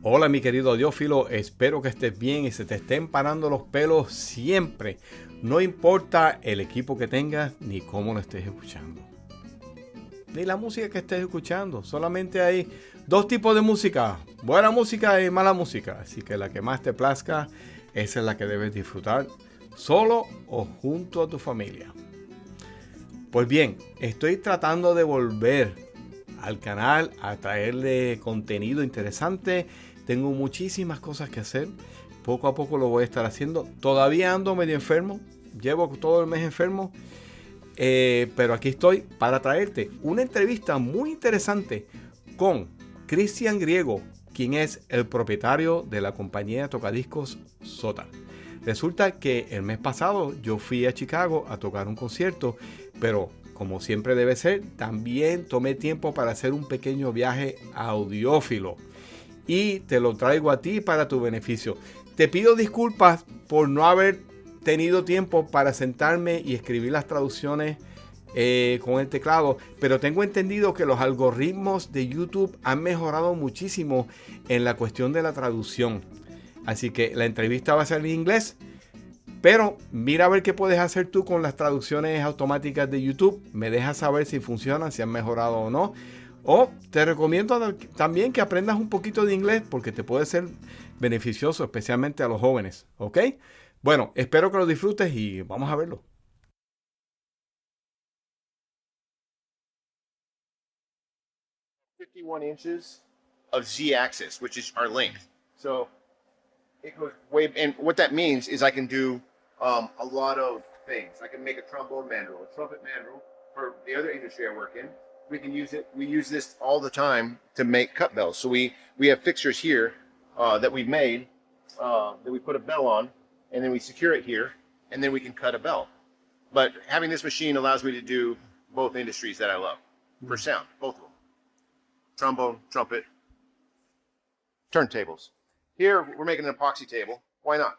Hola mi querido audiófilo, espero que estés bien y se te estén parando los pelos siempre. No importa el equipo que tengas ni cómo lo estés escuchando. Ni la música que estés escuchando. Solamente hay dos tipos de música. Buena música y mala música. Así que la que más te plazca, esa es la que debes disfrutar. Solo o junto a tu familia. Pues bien, estoy tratando de volver al canal a traerle contenido interesante. Tengo muchísimas cosas que hacer. Poco a poco lo voy a estar haciendo. Todavía ando medio enfermo. Llevo todo el mes enfermo. Pero aquí estoy para traerte una entrevista muy interesante con Christian Griego, quien es el propietario de la compañía de tocadiscos Sota. Resulta que el mes pasado yo fui a Chicago a tocar un concierto, pero como siempre debe ser, también tomé tiempo para hacer un pequeño viaje audiófilo. Y te lo traigo a ti para tu beneficio. Te pido disculpas por no haber tenido tiempo para sentarme y escribir las traducciones con el teclado, pero tengo entendido que los algoritmos de YouTube han mejorado muchísimo en la cuestión de la traducción. Así que la entrevista va a ser en inglés, pero mira a ver qué puedes hacer tú con las traducciones automáticas de YouTube. Me dejas saber si funcionan, si han mejorado o no. O te recomiendo también que aprendas un poquito de inglés porque te puede ser beneficioso, especialmente a los jóvenes. ¿Ok? Bueno, espero que lo disfrutes y vamos a verlo. 51 inches of Z-axis, which is our length. So it goes way, and what that means is I can do a lot of things. I can make a trombone mandrel, a trumpet mandrel for the other industry I work in. We can use it. We use this all the time to make cut bells. So we have fixtures here that we've made that we put a bell on, and then we secure it here, and then we can cut a bell. But having this machine allows me to do both industries that I love for sound, both of them. Trombone, trumpet, turntables. Here we're making an epoxy table. Why not?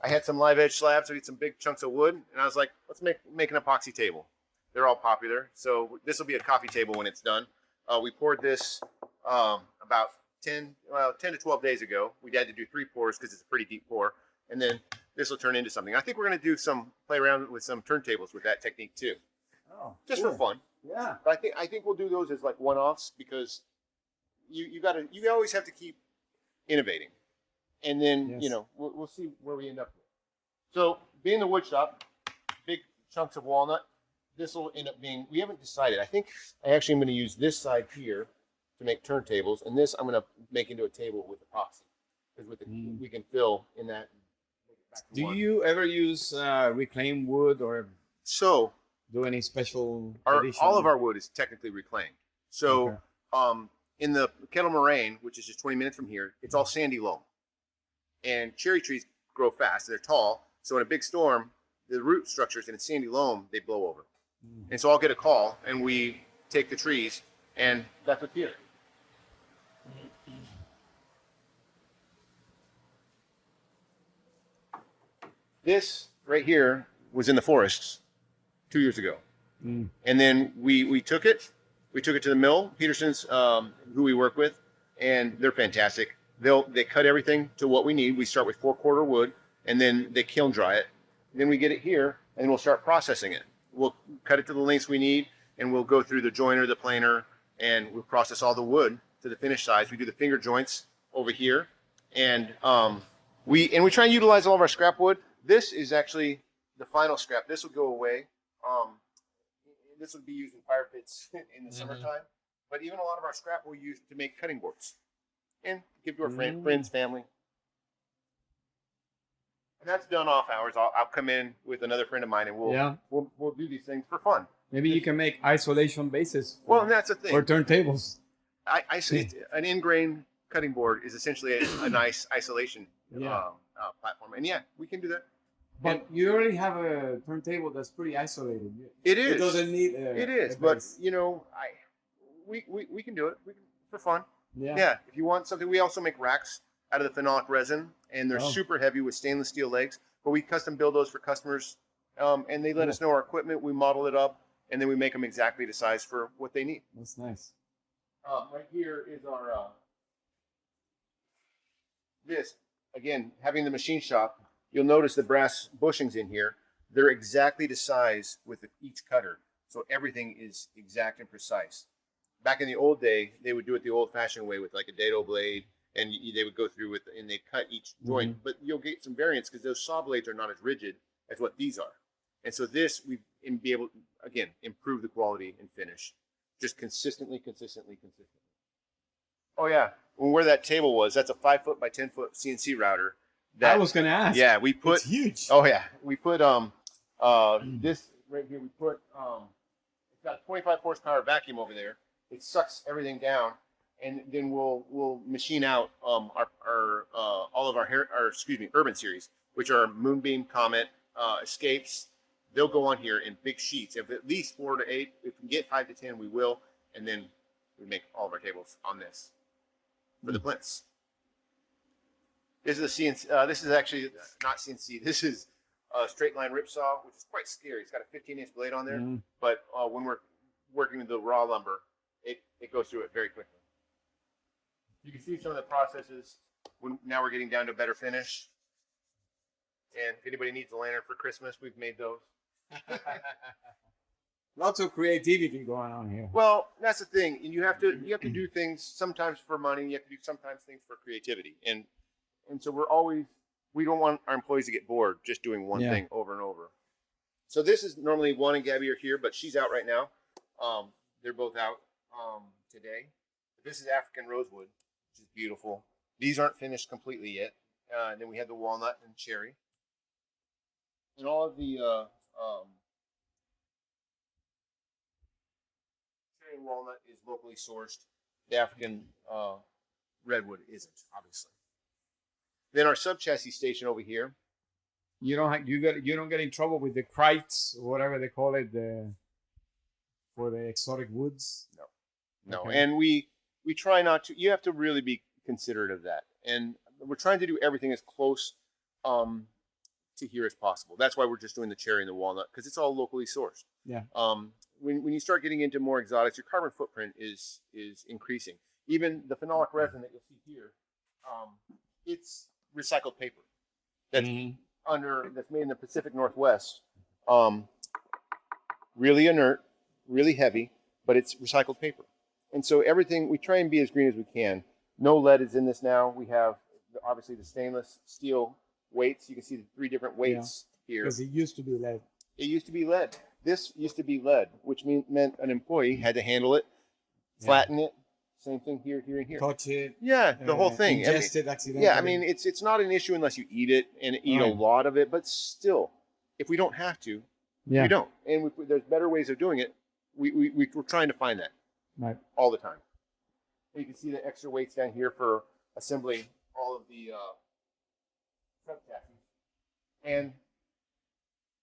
I had some live edge slabs. I need some big chunks of wood, and I was like, let's make an epoxy table. They're all popular, so this will be a coffee table when it's done. We poured this about 10 to 12 days ago. We had to do 3 pours because it's a pretty deep pour, and then this will turn into something. I think we're going to do play around with some turntables with that technique too. Oh, just for fun. Yeah. But I think we'll do those as like one-offs because you always have to keep innovating, and then Yes. we'll see where we end up with. So being the wood shop, big chunks of walnut. This will end up being. We haven't decided. I think I actually am going to use this side here to make turntables, and this I'm going to make into a table with epoxy because with we can fill in that. Do you ever use reclaimed wood or So do any special all of our wood is technically reclaimed. So Okay. In the Kettle Moraine, which is just 20 minutes from here, it's all sandy loam. And cherry trees grow fast. They're tall. So in a big storm, the root structures in a sandy loam, they blow over. And so I'll get a call, and we take the trees, and that's what's here. This right here was in the forests 2 years ago. And then we took it to the mill, Peterson's, who we work with, and they're fantastic. They cut everything to what we need. We start with 4-quarter wood, and then they kiln dry it. Then we get it here, and we'll start processing it. We'll cut it to the lengths we need, and we'll go through the joiner, the planer, and we'll process all the wood to the finished size. We do the finger joints over here, and we try and utilize all of our scrap wood. This is actually the final scrap. This will go away. This would be used in fire pits in the summertime. But even a lot of our scrap we'll use to make cutting boards and give to our friends, family. And that's done off hours. I'll come in with another friend of mine, and we'll do these things for fun. Maybe you can make isolation bases Well, and that's the thing. or turntables. I see an in-grain cutting board is essentially a nice isolation platform, and we can do that. But you already have a turntable that's pretty isolated. It is. It doesn't need. It is, but we can do it. We can, for fun. Yeah. If you want something, we also make racks out of the phenolic resin, and they're super heavy with stainless steel legs. But we custom build those for customers, and they let us know our equipment. We model it up, and then we make them exactly the size for what they need. That's nice. Right here is our this, again, having the machine shop, you'll notice the brass bushings in here. They're exactly the size with each cutter. So everything is exact and precise. Back in the old day, they would do it the old-fashioned way with like a dado blade, and they would go through with, and they'd cut each joint. But you'll get some variance because those saw blades are not as rigid as what these are. And so this, we be able to, again, improve the quality and finish. Just consistently. Oh yeah, where that table was, that's a 5-foot by 10-foot CNC router. I was gonna ask. Yeah, we put. It's huge. Oh yeah, we put this right here. We put it's got a 25 horsepower vacuum over there. It sucks everything down, and then we'll machine out all of our Urban series, which are Moonbeam, Comet, Escapes. They'll go on here in big sheets. If at least 4 to 8, if we can get 5 to 10, we will, and then we make all of our tables on this for the plinths. This is a CNC. This is actually not CNC. This is a straight line rip saw, which is quite scary. It's got a 15-inch blade on there, but when we're working with the raw lumber, it goes through it very quickly. You can see some of the processes. Now we're getting down to better finish. And if anybody needs a lantern for Christmas, we've made those. Lots of creativity going on here. Well, that's the thing. And you have to do things sometimes for money. You have to do sometimes things for creativity. And so we don't want our employees to get bored just doing one thing over and over. So this is normally Juan and Gabby are here, but she's out right now. They're both out today. This is African rosewood, which is beautiful. These aren't finished completely yet. And then we have the walnut and cherry. And all of the cherry and walnut is locally sourced. The African redwood isn't, obviously. Then our sub chassis station over here. You don't get in trouble with the Krites or whatever they call it, for the exotic woods. No, Okay. And we try not to. You have to really be considerate of that, and we're trying to do everything as close to here as possible. That's why we're just doing the cherry and the walnut, because it's all locally sourced. Yeah. When you start getting into more exotics, your carbon footprint is increasing. Even the phenolic resin that you'll see here, it's recycled paper that's that's made in the Pacific Northwest. Really inert, really heavy, but it's recycled paper. And so everything, we try and be as green as we can. No lead is in this now. We have obviously the stainless steel weights. You can see the 3 different weights here. Because it used to be lead. It used to be lead. This used to be lead, which meant an employee had to handle it, flatten it. Same thing here, and here. Touch it. Yeah, the whole thing. Ingest it accidentally. Yeah, I mean, it's not an issue unless you eat it and eat a lot of it. But still, if we don't have to, we don't. And there's better ways of doing it. We're trying to find that all the time. You can see the extra weights down here for assembling all of the sub chassis. And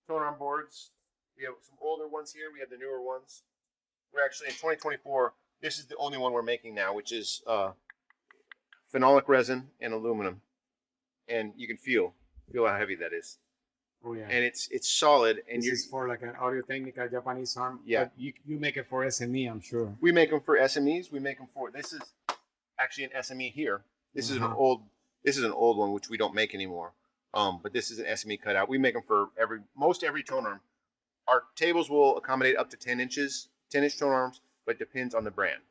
tone arm boards. We have some older ones here. We have the newer ones. We're actually in 2024. This is the only one we're making now, which is phenolic resin and aluminum. And you can feel how heavy that is. Oh yeah. And it's solid. And this is for like an Audio Technica Japanese arm. Yeah. But you make it for SME, I'm sure. We make them for SMEs. We make them for, this is actually an SME here. This is an old one, which we don't make anymore. But this is an SME cutout. We make them for most every tone arm. Our tables will accommodate up to 10-inch tone arms, but it depends on the brand.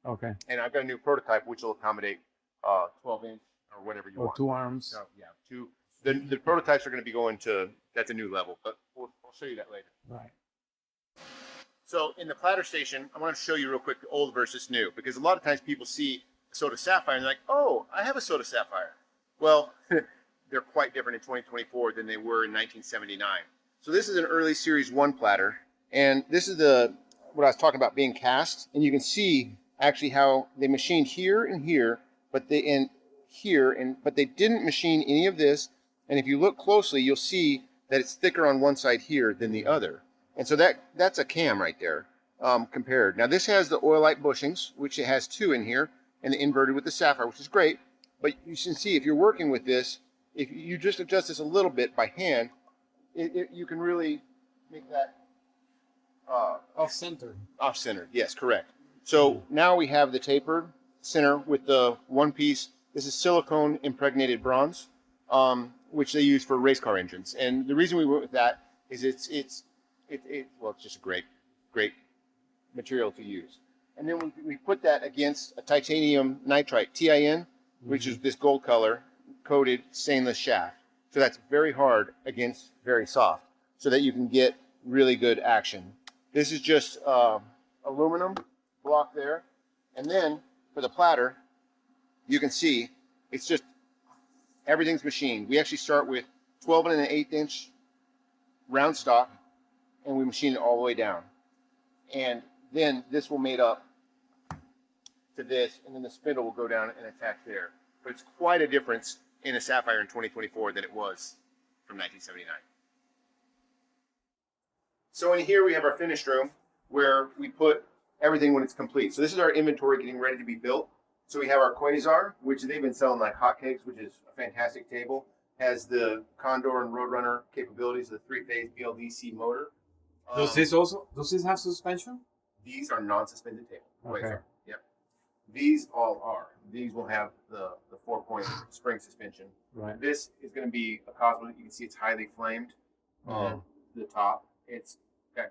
Okay. And I've got a new prototype which will accommodate 12-inch or whatever you want. 2 arms. So, yeah, 2. The prototypes are going to be going to, that's a new level, but I'll show you that later. Right. So in the Platter station, I want to show you real quick the old versus new, because a lot of times people see Sota Sapphire and they're like, oh, I have a Sota Sapphire. Well, they're quite different in 2024 than they were in 1979. So this is an early Series 1 Platter, and this is what I was talking about being cast, and you can see actually how they machined here and here, but they didn't machine any of this. And if you look closely, you'll see that it's thicker on one side here than the other. And so that's a cam right there compared. Now this has the oilite bushings, which it has 2 in here, and the inverted with the sapphire, which is great. But you can see if you're working with this, if you just adjust this a little bit by hand, you can really make that off-center. Off-centered, yes, correct. So now we have the tapered center with the one-piece This is silicone impregnated bronze, which they use for race car engines. And the reason we went with that is it's just a great material to use. And then we put that against a titanium nitride, TIN, which is this gold color coated stainless shaft. So that's very hard against very soft, so that you can get really good action. This is just aluminum block there. And then for the platter, you can see it's just everything's machined. We actually start with 12 and an 1/8 inch round stock, and we machine it all the way down. And then this will mate up to this, and then the spindle will go down and attach there. But it's quite a difference in a Sapphire in 2024 than it was from 1979. So in here we have our finished room where we put everything when it's complete. So this is our inventory getting ready to be built. So we have our Quasar, which they've been selling like hotcakes, which is a fantastic table. Has the Condor and Roadrunner capabilities, the 3-phase BLDC motor. Does this have suspension? These are non-suspended tables. Okay. Quasar. Yep. These all are. These will have the 4-point spring suspension. Right. This is going to be a Cosmo. You can see it's highly flamed. The top. It's got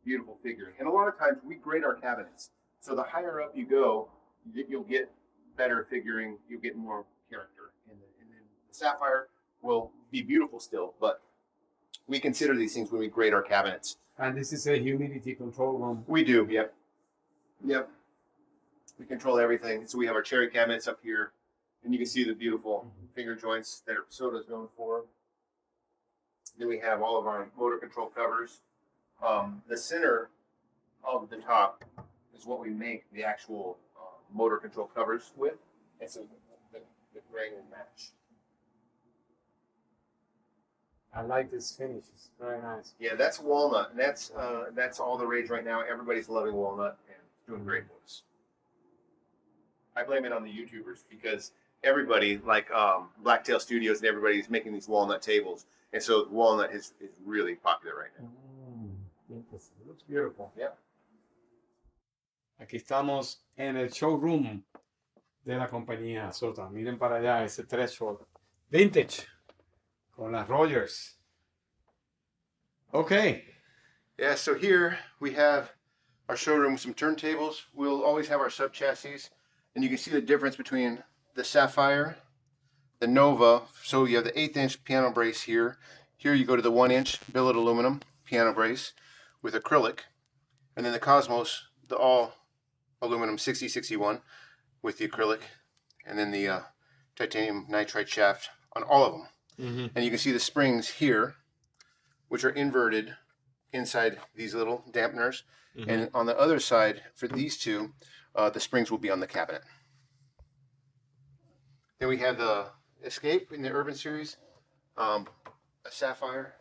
beautiful figuring. And a lot of times we grade our cabinets. So the higher up you go, you'll get better figuring. You'll get more character. And then the Sapphire will be beautiful still, but we consider these things when we grade our cabinets. And this is a humidity control room. We do, yep. Yep. We control everything. So we have our cherry cabinets up here, and you can see the beautiful finger joints that Sota is known for. Then we have all of our motor control covers. The center of the top is what we make the actual motor control covers with, and so the grain will match. I like this finish. It's very nice. Yeah, that's walnut, and that's all the rage right now. Everybody's loving walnut and doing great for us. I blame it on the YouTubers because everybody, like Blacktail Studios and everybody's making these walnut tables, and so walnut is really popular right now. Interesting. It looks beautiful. Yeah. Aquí estamos en el showroom de la compañía Sota. Miren para allá ese threshold vintage con las Rogers. Okay. Yeah, so here we have our showroom with some turntables. We'll always have our sub chassis, and you can see the difference between the Sapphire, the Nova. So you have the 1/8 inch piano brace here. Here you go to the 1 inch billet aluminum piano brace with acrylic, and then the Cosmos, the all aluminum 6061 with the acrylic, and then the titanium nitride shaft on all of them. And you can see the springs here, which are inverted inside these little dampeners. And on the other side, for these two, the springs will be on the cabinet. Then we have the Escape in the Urban Series, a Sapphire.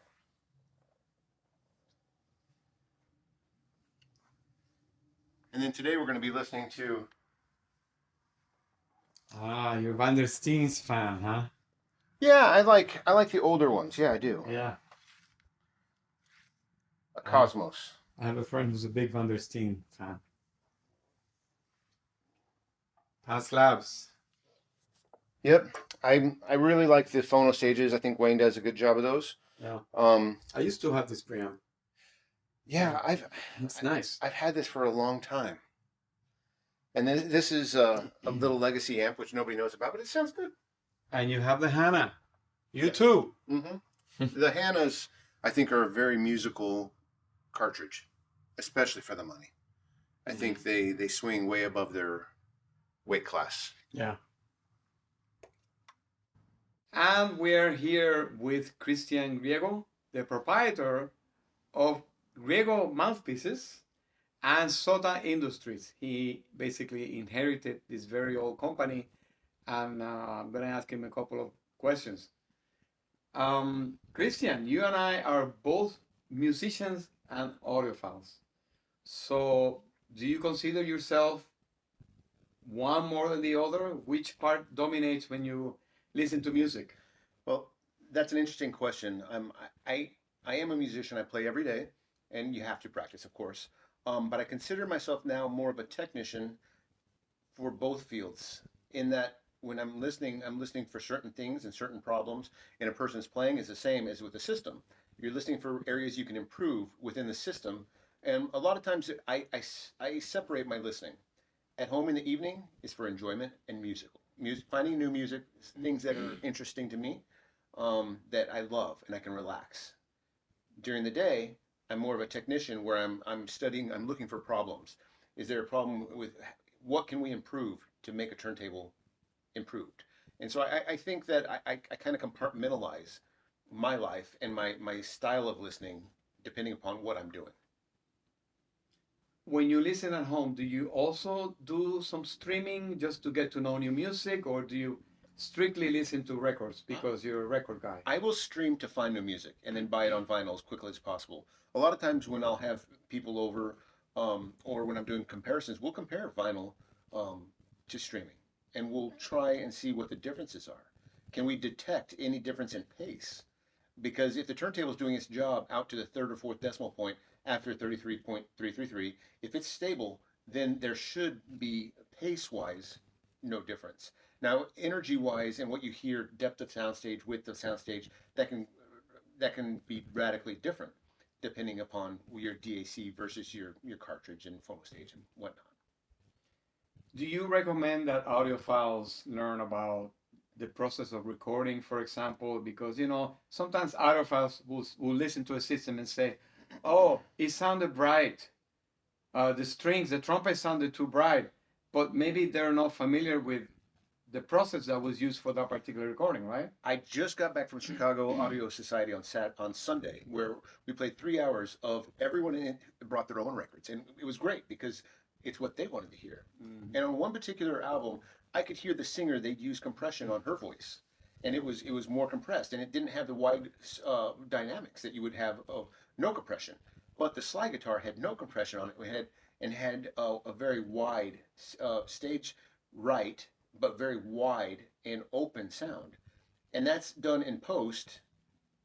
And then today we're going to be listening to... Ah, you're Van der Steen's fan, huh? Yeah, I like the older ones. Yeah, I do. Yeah. A Cosmos. I have a friend who's a big Van der Steen fan. Past Labs. Yep. I really like the phono stages. I think Wayne does a good job of those. Yeah. I used to have this preamp. Yeah, It's nice. I've had this for a long time. And this is a little legacy amp, which nobody knows about, but it sounds good. And you have the Hannah. You too. The Hannahs, I think, are a very musical cartridge, especially for the money. I think they swing way above their weight class. Yeah. And we're here with Christian Griego, the proprietor of Griego Mouthpieces and Sota Industries. He basically inherited this very old company, and I'm going to ask him a couple of questions. Christian, you and I are both musicians and audiophiles. So do you consider yourself one more than the other? Which part dominates when you listen to music? Well, that's an interesting question. I am a musician. I play every day, and you have to practice, of course. But I consider myself now more of a technician for both fields, in that when I'm listening for certain things and certain problems, and a person's playing is the same as with the system. You're listening for areas you can improve within the system. And a lot of times I separate my listening. At home in the evening is for enjoyment and finding new music, things that are interesting to me, that I love and I can relax. During the day, I'm more of a technician where I'm studying, I'm looking for problems. Is there a problem with what can we improve to make a turntable improved? And so I think that I kind of compartmentalize my life and my style of listening depending upon what I'm doing. When you listen at home, do you also do some streaming just to get to know new music, or do you strictly listen to records because you're a record guy? I will stream to find new music and then buy it on vinyl as quickly as possible. A lot of times when I'll have people over, or when I'm doing comparisons, we'll compare vinyl to streaming, and we'll try and see what the differences are. Can we detect any difference in pace? Because if the turntable is doing its job out to the third or fourth decimal point after 33.333, if it's stable, then there should be pace-wise no difference. Now, energy-wise, and what you hear, depth of soundstage, width of soundstage, that can be radically different depending upon your DAC versus your cartridge and phono stage and whatnot. Do you recommend that audiophiles learn about the process of recording, for example? Because, sometimes audiophiles will listen to a system and say, oh, it sounded bright. The trumpet sounded too bright. But maybe they're not familiar with the process that was used for that particular recording, right? I just got back from Chicago Audio Society on Sunday, where we played 3 hours of everyone in it brought their own records. And it was great because it's what they wanted to hear. Mm-hmm. And on one particular album, I could hear the singer, they'd use compression on her voice. And it was more compressed, and it didn't have the wide dynamics that you would have of no compression. But the slide guitar had no compression on it. It had a very wide stage right, but very wide and open sound. And that's done in post.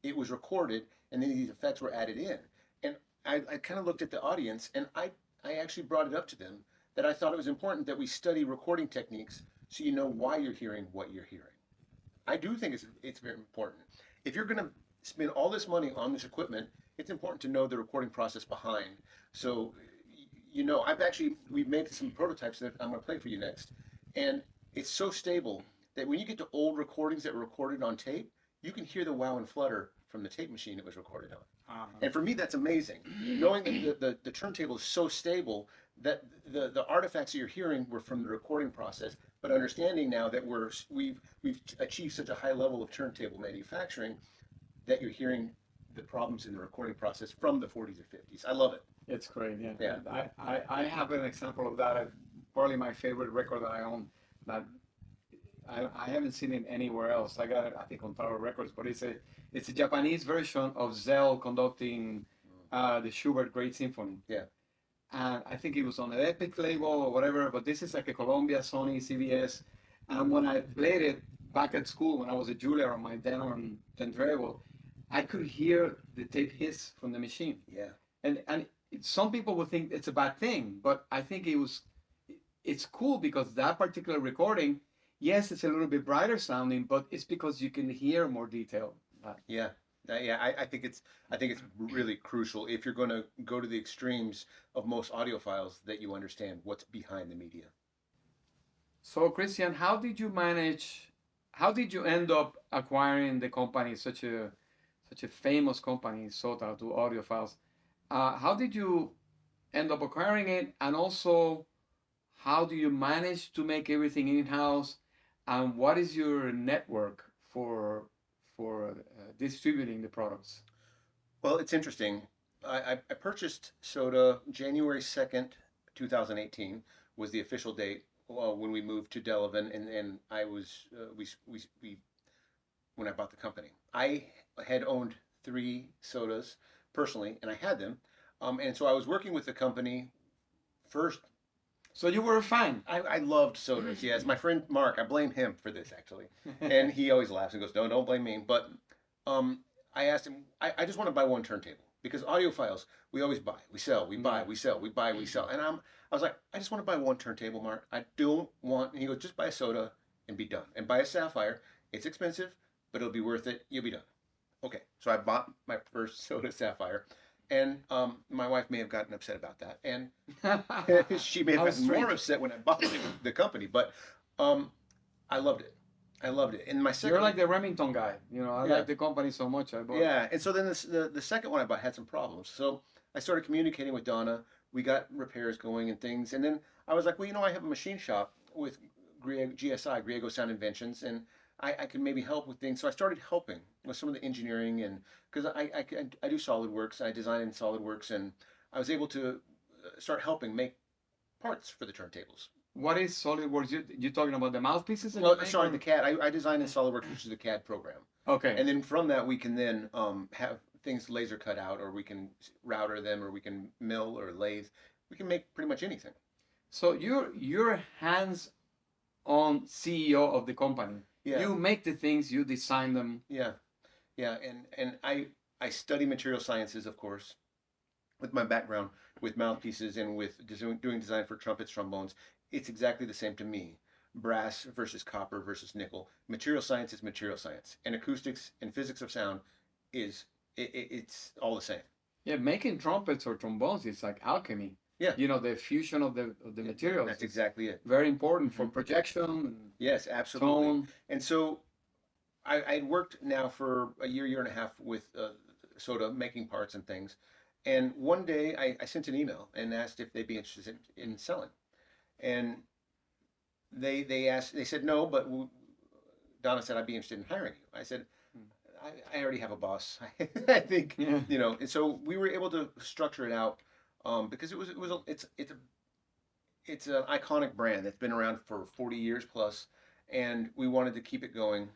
It was recorded, and then these effects were added in. And I kind of looked at the audience, and I actually brought it up to them that I thought it was important that we study recording techniques so you know why you're hearing what you're hearing. I do think it's very important. If you're going to spend all this money on this equipment, it's important to know the recording process behind. So, we've made some prototypes that I'm going to play for you next. And it's so stable that when you get to old recordings that were recorded on tape, you can hear the wow and flutter from the tape machine it was recorded on. Uh-huh. And for me, that's amazing. Knowing that the turntable is so stable that the artifacts that you're hearing were from the recording process, but understanding now that we've achieved such a high level of turntable manufacturing that you're hearing the problems in the recording process from the 40s or 50s. I love it. It's great, yeah. I have an example of that. Probably my favorite record that I own. That I haven't seen it anywhere else. I got it, I think, on Tower Records, but it's a Japanese version of Zell conducting the Schubert Great Symphony. Yeah. And I think it was on the Epic label or whatever, but this is like a Columbia, Sony, CBS. And when I played it back at school, when I was a Juilliard on my Denon Turntable, I could hear the tape hiss from the machine. Yeah. And some people would think it's a bad thing, but I think it's cool because that particular recording, yes, it's a little bit brighter sounding, but it's because you can hear more detail. Yeah. I think it's really crucial if you're going to go to the extremes of most audiophiles that you understand what's behind the media. So, Christian, how did you end up acquiring the company, such a famous company, Sota, to audiophiles? How did you end up acquiring it, and also how do you manage to make everything in-house, and what is your network for distributing the products? Well, it's interesting. I purchased Sota January 2nd, 2018 was the official date when we moved to Delavan, and I was when I bought the company. I had owned 3 Sotas personally, and I had them, and so I was working with the company first. So you were a fan. I loved Sotas. Yes, my friend Mark. I blame him for this actually, and he always laughs and goes, "Don't blame me." But I asked him. I just want to buy one turntable because audiophiles we always buy, we sell, we buy, we sell, we buy, we sell. And I was like, I just want to buy one turntable, Mark. I don't want. And he goes, just buy a Sota and be done. And buy a sapphire. It's expensive, but it'll be worth it. You'll be done. Okay, so I bought my first Sota sapphire, and my wife may have gotten upset about that, and she may have gotten more upset when I bought the company. But I loved it. I loved it. And my second, you're like the Remington guy. You know, I like the company so much. I bought yeah. And so then the second one I bought had some problems. So I started communicating with Donna. We got repairs going and things. And then I was like, well, you know, I have a machine shop with GSI, Griego Sound Inventions, and I could maybe help with things. So I started helping with some of the engineering, and because I do SolidWorks, I design in SolidWorks, and I was able to start helping make parts for the turntables. What is SolidWorks? You talking about the mouthpieces? No, sorry, the CAD. I designed in SolidWorks, which is the CAD program. Okay. And then from that, we can then have things laser cut out, or we can router them, or we can mill or lathe. We can make pretty much anything. So you're hands-on CEO of the company. Yeah. You make the things, you design them. Yeah, yeah, and I study material sciences, of course, with my background with mouthpieces and with doing design for trumpets, trombones. It's exactly the same to me. Brass versus copper versus nickel. Material science is material science, and acoustics and physics of sound it's all the same. Yeah, making trumpets or trombones is like alchemy. Yeah. You know, the fusion of the materials. That's exactly it. Very important for projection. Yes, absolutely. Tone. And so I worked now for a year and a half with Sota, making parts and things. And one day I sent an email and asked if they'd be interested in selling. And they said no, but Donna said I'd be interested in hiring you. I said, I already have a boss. I think, you know, and so we were able to structure it out because it's an iconic brand that's been around for 40 years plus, and we wanted to keep it going.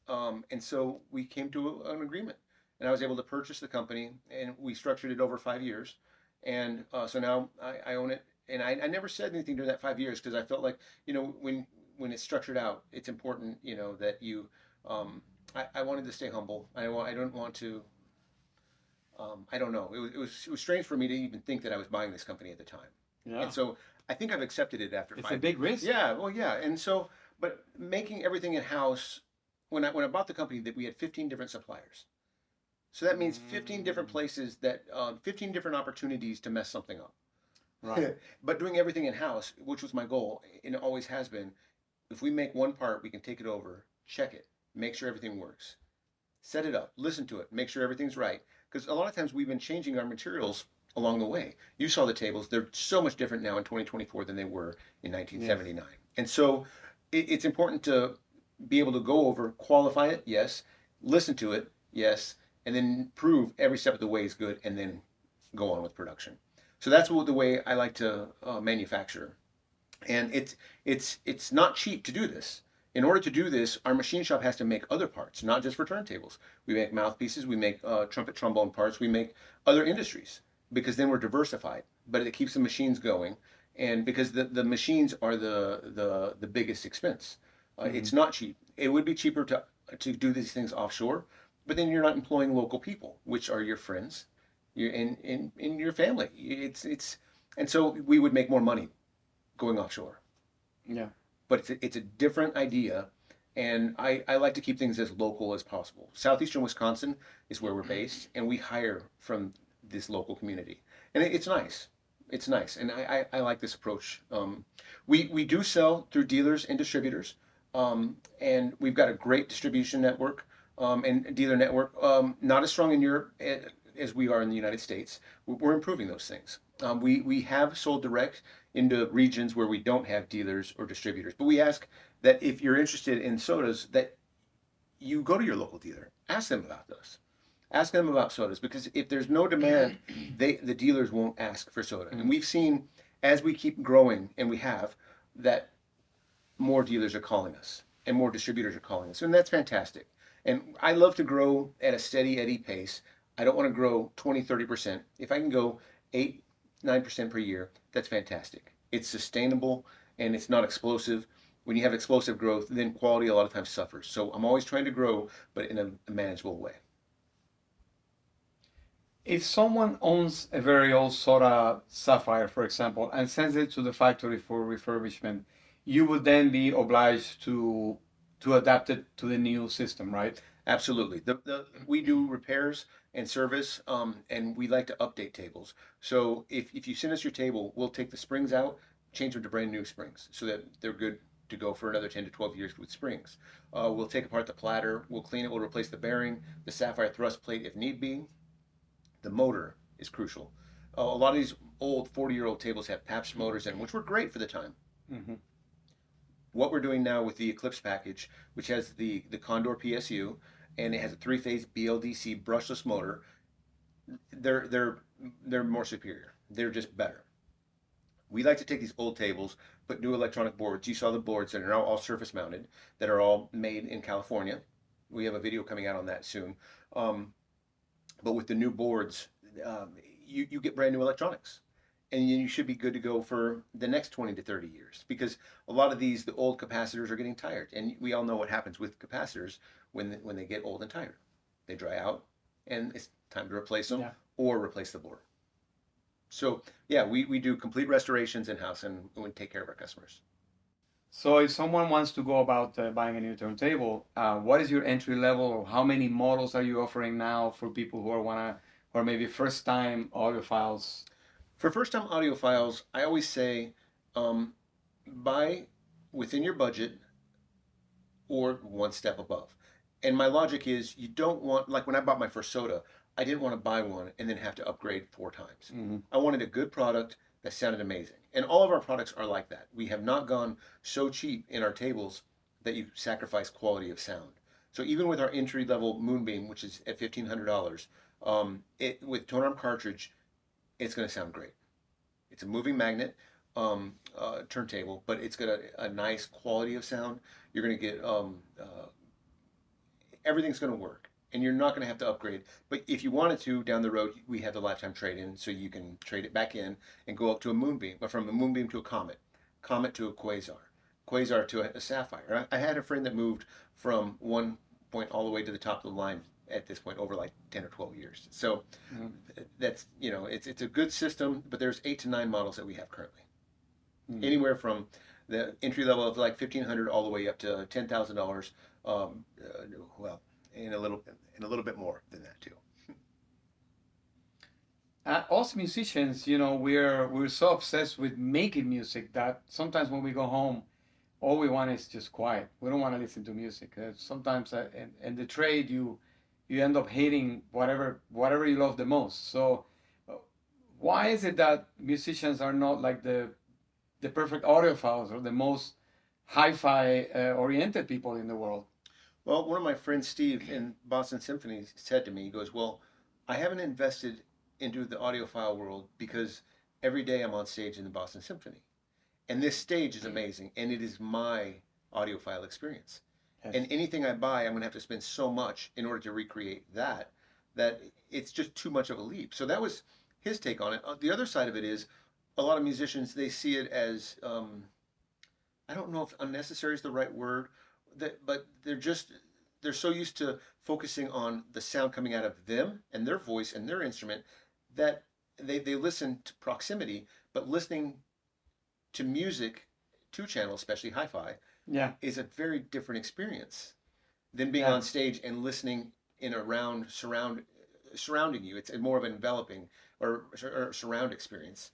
And so we came to an agreement, and I was able to purchase the company, and we structured it over 5 years. And so now I own it, and I never said anything during that 5 years because I felt like, you know, when it's structured out, it's important, you know, that you, I wanted to stay humble. I don't want to, I don't know. It was strange for me to even think that I was buying this company at the time. Yeah. And so I think I've accepted it after 5 years. It's a big risk. Yeah, well, yeah. And so, but making everything in-house, when I bought the company, that we had 15 different suppliers. So that means 15 different places that, 15 different opportunities to mess something up. Right. But doing everything in-house, which was my goal, and it always has been, if we make one part, we can take it over, check it, make sure everything works, set it up, listen to it, make sure everything's right. Because a lot of times we've been changing our materials along the way. You saw the tables. They're so much different now in 2024 than they were in 1979. Yes. And so it's important to be able to go over, qualify it, yes, listen to it, yes, and then prove every step of the way is good, and then go on with production. So that's the way I like to manufacture. And it's not cheap to do this. In order to do this, our machine shop has to make other parts, not just for turntables. We make mouthpieces, we make trumpet, trombone parts, we make other industries, because then we're diversified. But it keeps the machines going, and because the machines are the biggest expense. It's not cheap. It would be cheaper to do these things offshore, but then you're not employing local people, which are your friends, in your family. And so we would make more money going offshore. Yeah. But it's a different idea, and I like to keep things as local as possible. Southeastern Wisconsin is where we're based, and we hire from this local community, and it's nice. It's nice, and I like this approach. We do sell through dealers and distributors, and we've got a great distribution network and dealer network. Not as strong in Europe as we are in the United States. We're improving those things. We have sold direct into regions where we don't have dealers or distributors. But we ask that if you're interested in Sotas, that you go to your local dealer. Ask them about those. Ask them about Sotas, because if there's no demand, the dealers won't ask for Sota. And we've seen, as we keep growing, and we have, that more dealers are calling us and more distributors are calling us. And that's fantastic. And I love to grow at a steady Eddie pace. I don't want to grow 20, 30%. If I can go 8, 9% per year, that's fantastic. It's sustainable and it's not explosive. When you have explosive growth, then quality a lot of times suffers. So I'm always trying to grow, but in a manageable way. If someone owns a very old Sota Sapphire, for example, and sends it to the factory for refurbishment, you would then be obliged to to adapt it to the new system, right? Absolutely. We do repairs and service, and we like to update tables. So if you send us your table, we'll take the springs out, change them to brand new springs so that they're good to go for another 10 to 12 years with springs. We'll take apart the platter, we'll clean it, we'll replace the bearing, the sapphire thrust plate if need be. The motor is crucial. A lot of these old 40-year-old tables have Pabst motors in them, which were great for the time. Mm-hmm. What we're doing now with the Eclipse package, which has the Condor PSU, and it has a three-phase BLDC brushless motor, they're more superior. They're just better. We like to take these old tables, put new electronic boards. You saw the boards that are now all surface mounted, that are all made in California. We have a video coming out on that soon. But with the new boards, you get brand new electronics, and you should be good to go for the next 20 to 30 years, because a lot of the old capacitors are getting tired, and we all know what happens with capacitors when they get old and tired. They dry out, and it's time to replace them, Yeah. or replace the board. So yeah, we do complete restorations in-house, and we take care of our customers. So if someone wants to go about buying a new turntable, what is your entry level, or how many models are you offering now for people who or maybe first time audiophiles? For first-time audiophiles, I always say, buy within your budget or one step above. And my logic is, you don't want, like when I bought my first Sota, I didn't want to buy one and then have to upgrade 4 times. Mm-hmm. I wanted a good product that sounded amazing. And all of our products are like that. We have not gone so cheap in our tables that you sacrifice quality of sound. So even with our entry-level Moonbeam, which is at $1,500, with tone arm cartridge, it's going to sound great. It's a moving magnet turntable, but it's got a nice quality of sound. You're going to get everything's going to work, and you're not going to have to upgrade. But if you wanted to down the road, we have the lifetime trade-in, so you can trade it back in and go up to a Moonbeam, but from a Moonbeam to a Comet, Comet to a Quasar, Quasar to a Sapphire. I had a friend that moved from one point all the way to the top of the line at this point over like 10 or 12 years. So that's, it's a good system, but there's 8 to 9 models that we have currently. Anywhere from the entry level of like $1,500 all the way up to $10,000. Well, and a little bit more than that too. Us musicians, we're so obsessed with making music that sometimes when we go home, all we want is just quiet. We don't want to listen to music. Sometimes in the trade, you end up hating whatever you love the most. So why is it that musicians are not like the perfect audiophiles or the most hi-fi oriented people in the world? Well, one of my friends, Steve, in Boston Symphony said to me, he goes, well, I haven't invested into the audiophile world because every day I'm on stage in the Boston Symphony. And this stage is amazing, and it is my audiophile experience. Yes. And anything I buy, I'm going to have to spend so much in order to recreate that it's just too much of a leap. So that was his take on it. The other side of it is, a lot of musicians, they see it as, I don't know if unnecessary is the right word, but they're so used to focusing on the sound coming out of them and their voice and their instrument that they listen to proximity, but listening to music, 2-channel, especially hi-fi, is a very different experience than being on stage and listening in around surrounding you. It's more of an enveloping or surround experience,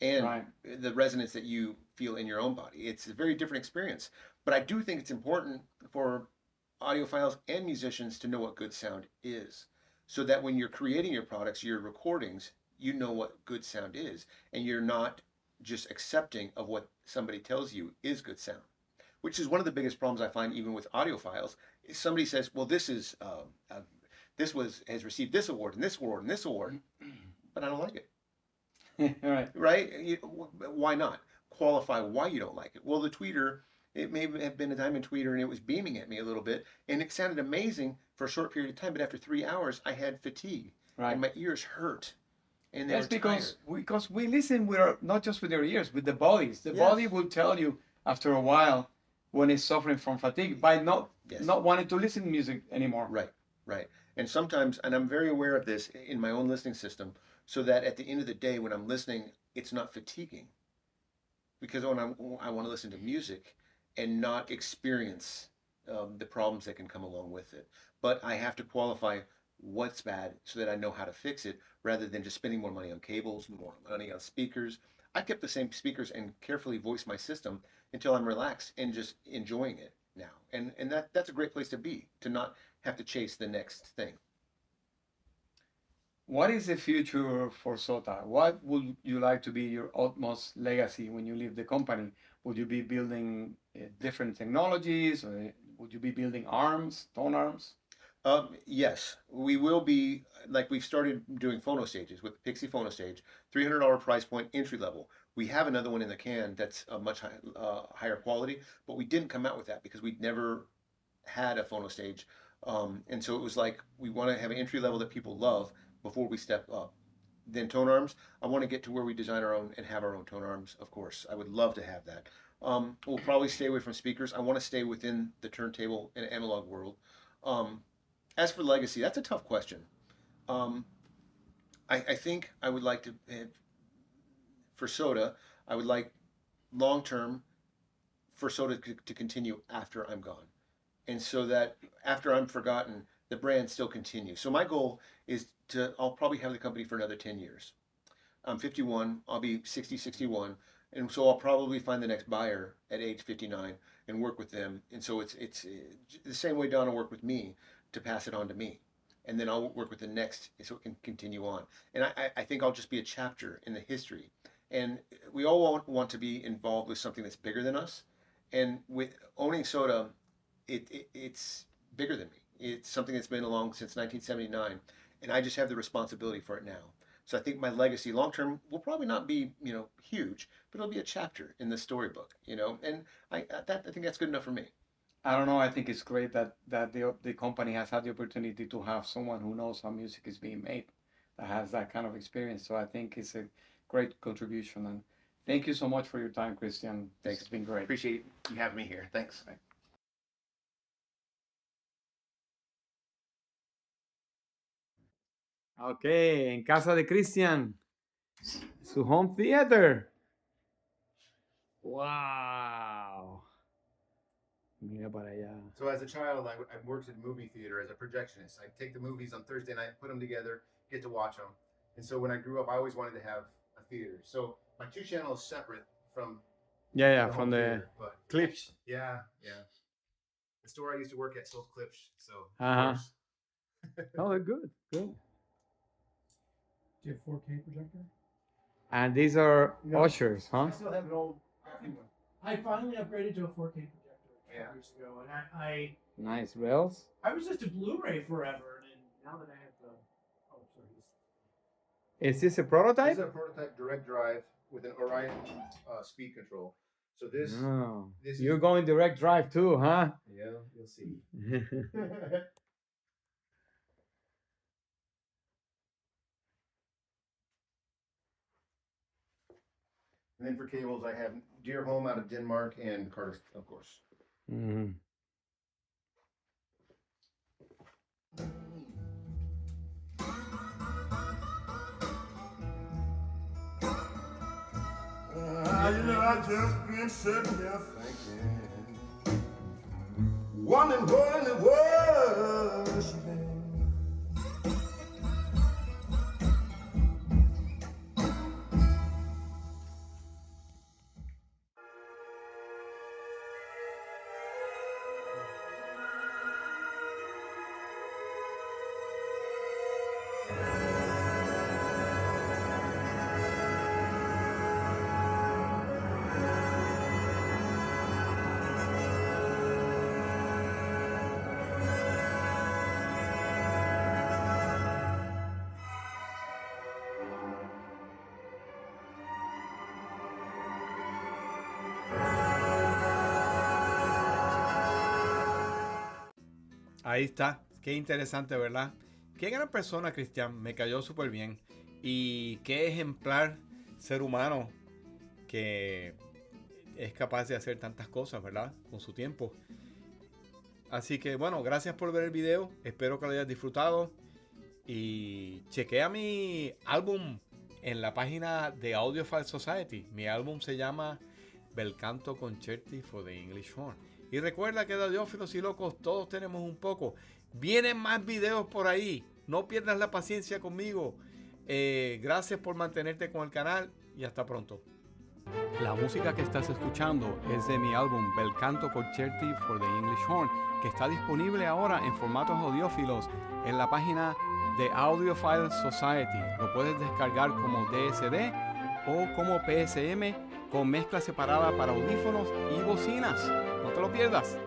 and the resonance that you feel in your own body. It's a very different experience. But I do think it's important for audiophiles and musicians to know what good sound is, so that when you're creating your products, your recordings, you know what good sound is, and you're not just accepting of what somebody tells you is good sound, which is one of the biggest problems I find even with audiophiles. Is somebody says, well, this has received this award and this award and this award, but I don't like it. Right? Why not? Qualify why you don't like it. Well, the tweeter, it may have been a diamond tweeter and it was beaming at me a little bit, and it sounded amazing for a short period of time, but after 3 hours I had fatigue and my ears hurt. And that's because we listen not just with our ears, with the bodies. The body will tell you after a while when it's suffering from fatigue by not wanting to listen to music anymore. Right. And sometimes, and I'm very aware of this in my own listening system, so that at the end of the day when I'm listening, it's not fatiguing. Because when I want to listen to music and not experience the problems that can come along with it. But I have to qualify what's bad so that I know how to fix it, rather than just spending more money on cables, more money on speakers. I kept the same speakers and carefully voiced my system until I'm relaxed and just enjoying it now. And that's a great place to be, to not have to chase the next thing. What is the future for Sota? What would you like to be your utmost legacy when you leave the company? Would you be building different technologies, or would you be building arms, tone arms? Yes, we will be, like we've started doing phono stages with the Pixie phono stage, $300 price point, entry level. We have another one in the can that's a much higher quality, but we didn't come out with that because we'd never had a phono stage. And so it was like, we want to have an entry level that people love before we step up. Then tone arms, I want to get to where we design our own and have our own tone arms, of course. I would love to have that. We'll probably stay away from speakers. I want to stay within the turntable and analog world. As for legacy, that's a tough question. I think I would like to, for Sota, I would like long term for Sota to continue after I'm gone. And so that after I'm forgotten, the brand still continues. So my goal is I'll probably have the company for another 10 years. I'm 51, I'll be 60, 61. And so I'll probably find the next buyer at age 59 and work with them. And so it's the same way Donna worked with me, to pass it on to me. And then I'll work with the next so it can continue on. And I think I'll just be a chapter in the history. And we all want to be involved with something that's bigger than us. And with owning Sota, it's bigger than me. It's something that's been along since 1979. And I just have the responsibility for it now. So I think my legacy long term will probably not be, huge, but it'll be a chapter in the storybook, and I think that's good enough for me. I don't know. I think it's great that the company has had the opportunity to have someone who knows how music is being made, that has that kind of experience. So I think it's a great contribution. And thank you so much for your time, Christian. Thanks. It's been great. Appreciate you having me here. Thanks. Bye. Ok, en casa de Christian, su home theater. Wow. Mira para allá. So as a child, I worked in movie theater as a projectionist. I'd take the movies on Thursday night, put them together, get to watch them. And so when I grew up, I always wanted to have a theater. So my 2 channels separate from From the theater, but clips. yeah. The store I used to work at sold clips, so Uh-huh. of course. Oh, they're good. Good. Do you have 4K projector? And these are No. ushers, huh? I still have an old crappy one. I finally upgraded to a 4K projector a couple years ago, and I Nice rails. was just a Blu-ray forever, and now that I have the Is this a This prototype? is a prototype direct drive with an Orion speed control. So this, Oh, this you're is, going direct drive too, huh? yeah, you'll see. And then for cables, I have Deer Home out of Denmark and Carter, of course. Mhm. I just been sitting here thinking, wondering what in the world has she been. Ahí está. Qué interesante, ¿verdad? Qué gran persona, Christian. Me cayó súper bien. Y qué ejemplar ser humano que es capaz de hacer tantas cosas, ¿verdad? Con su tiempo. Así que, bueno, gracias por ver el video. Espero que lo hayas disfrutado. Y chequea mi álbum en la página de Audiophile Society. Mi álbum se llama Bel Canto Concerti for the English Horn. Y recuerda que de audiófilos y locos todos tenemos un poco. Vienen más videos por ahí. No pierdas la paciencia conmigo. Gracias por mantenerte con el canal y hasta pronto. La música que estás escuchando es de mi álbum Bel Canto Concerti for the English Horn, que está disponible ahora en formatos audiófilos en la página de Audiophile Society. Lo puedes descargar como DSD o como PSM con mezcla separada para audífonos y bocinas. No te lo pierdas.